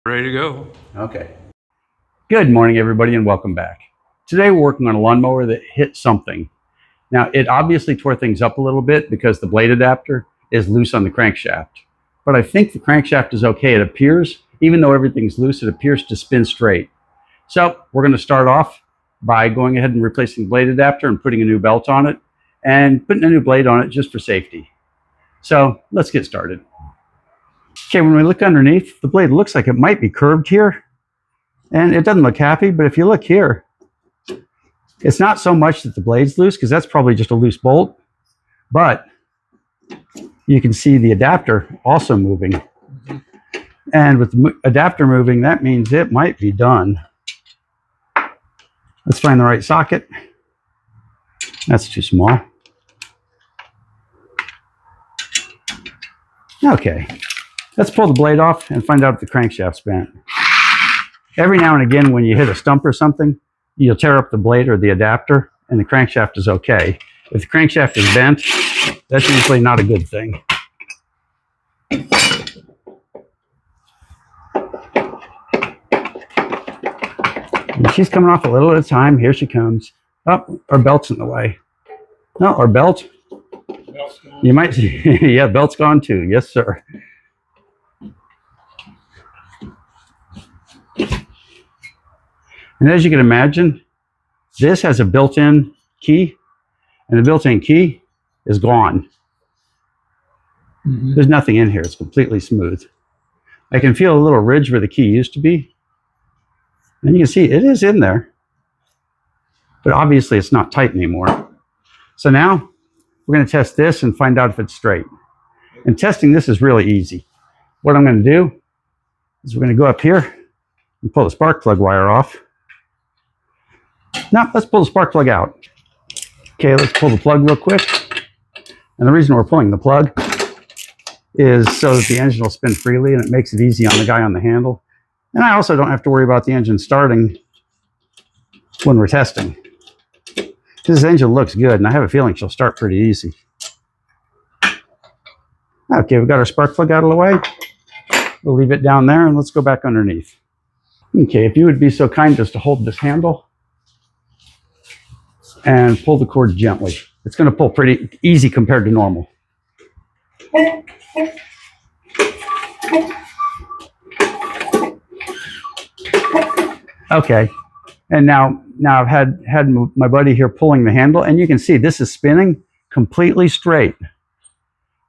Ready to go. Okay. Good morning, everybody, and welcome back. Today we're working on a lawnmower that hit something. Now, it obviously tore things up a little bit because the blade adapter is loose on the crankshaft. But I think the crankshaft is okay. It appears, even though everything's loose, it appears to spin straight. So we're going to start off by going ahead and replacing the blade adapter and putting a new belt on it and putting a new blade on it just for safety. So let's get started. Okay, when we look underneath, the blade looks like it might be curved here. And it doesn't look happy, but if you look here, it's not so much that the blade's loose, because that's probably just a loose bolt, but you can see the adapter also moving. And with the adapter moving, that means it might be done. Let's find the right socket. That's too small. Okay, let's pull the blade off and find out if the crankshaft's bent. Every now and again, when you hit a stump or something, you'll tear up the blade or the adapter, and the crankshaft is okay. If the crankshaft is bent, that's usually not a good thing. And she's coming off a little at a time. Here she comes. Oh, our belt's in the way. No, our belt. You might see, yeah, belt's gone too. Yes, sir. And as you can imagine, this has a built-in key, and the built-in key is gone. There's nothing in here. It's completely smooth. I can feel a little ridge where the key used to be. And you can see it is in there, but obviously it's not tight anymore. So now we're going to test this and find out if it's straight. And testing this is really easy. What I'm going to do is we're going to go up here and pull the spark plug wire off. Now let's pull the spark plug out. Okay, let's pull the plug real quick. And the reason we're pulling the plug is so that the engine will spin freely, and it makes it easy on the guy on the handle. And I also don't have to worry about the engine starting when we're testing. This engine looks good, and I have a feeling she'll start pretty easy. Okay, we've got our spark plug out of the way. We'll leave it down there, and let's go back underneath. Okay, if you would be so kind as to hold this handle and pull the cord gently. It's going to pull pretty easy compared to normal. Okay, and now I've had my buddy here pulling the handle, and you can see this is spinning completely straight.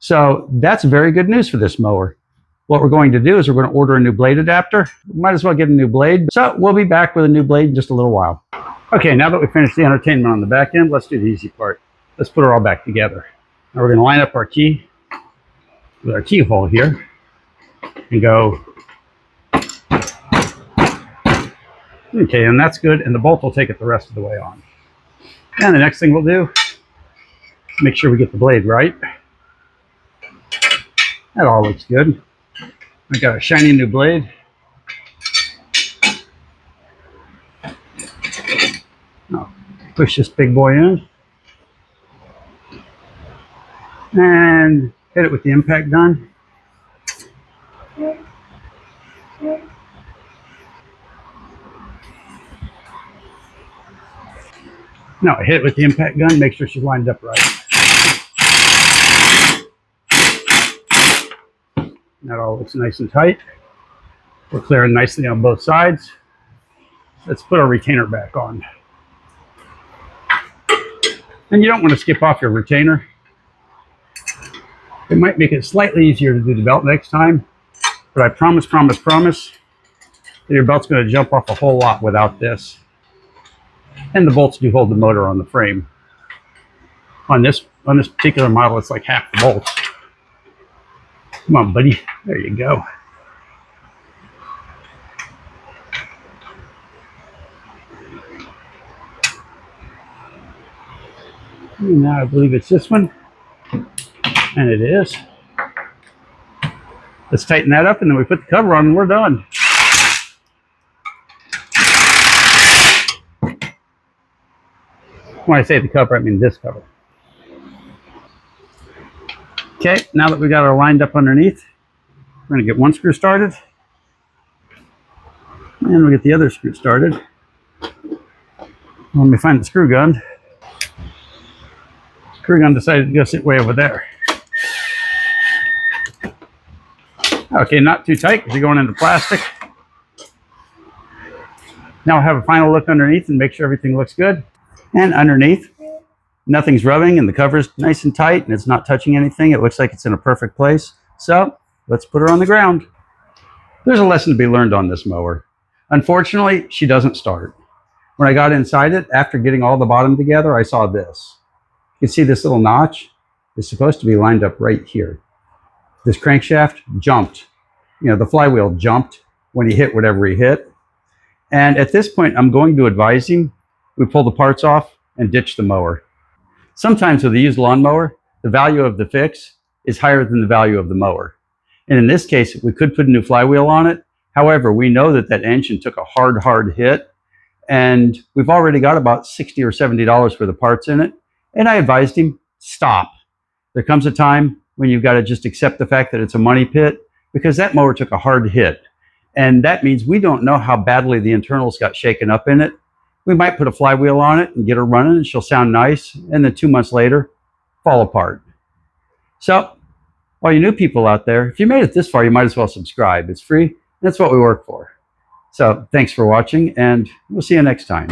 So that's very good news for this mower. What we're going to do is we're going to order a new blade adapter. We might as well get a new blade. So we'll be back with a new blade in just a little while. Okay, now that we've finished the entertainment on the back end, let's do the easy part. Let's put it all back together. Now we're going to line up our key with our keyhole here and go. Okay, and that's good, and the bolt will take it the rest of the way on. And the next thing we'll do, make sure we get the blade right. That all looks good. I got a shiny new blade. I'll push this big boy in and hit it with the impact gun. No, I hit it with the impact gun, make sure she's lined up right. That all looks nice and tight. We're clearing nicely on both sides. Let's put our retainer back on. And you don't want to skip off your retainer. It might make it slightly easier to do the belt next time, but I promise that your belt's going to jump off a whole lot without this. And the bolts do hold the motor on the frame. On this particular model, it's like half the bolts. Come on, buddy. There you go. And now I believe it's this one. And it is. Let's tighten that up, and then we put the cover on and we're done. When I say the cover, I mean this cover. Okay, now that we got our lined up underneath, we're going to get one screw started. And we'll get the other screw started. Let me find the screw gun. Screw gun decided to go sit way over there. Okay, not too tight because you're going into plastic. Now I'll have a final look underneath and make sure everything looks good. And underneath, nothing's rubbing and the cover's nice and tight and it's not touching anything. It looks like it's in a perfect place. So let's put her on the ground. There's a lesson to be learned on this mower. Unfortunately, she doesn't start. When I got inside it, after getting all the bottom together, I saw this. You can see this little notch is supposed to be lined up right here. This crankshaft jumped. The flywheel jumped when he hit whatever he hit. And at this point, I'm going to advise him, we pull the parts off and ditch the mower. Sometimes with a used lawnmower, the value of the fix is higher than the value of the mower. And in this case, we could put a new flywheel on it. However, we know that that engine took a hard hit, and we've already got about $60 or $70 for the parts in it. And I advised him, stop. There comes a time when you've got to just accept the fact that it's a money pit, because that mower took a hard hit. And that means we don't know how badly the internals got shaken up in it. We might put a flywheel on it and get her running and she'll sound nice, and then 2 months later, fall apart. So, all you new people out there, if you made it this far, you might as well subscribe. It's free, and that's what we work for. So, thanks for watching, and we'll see you next time.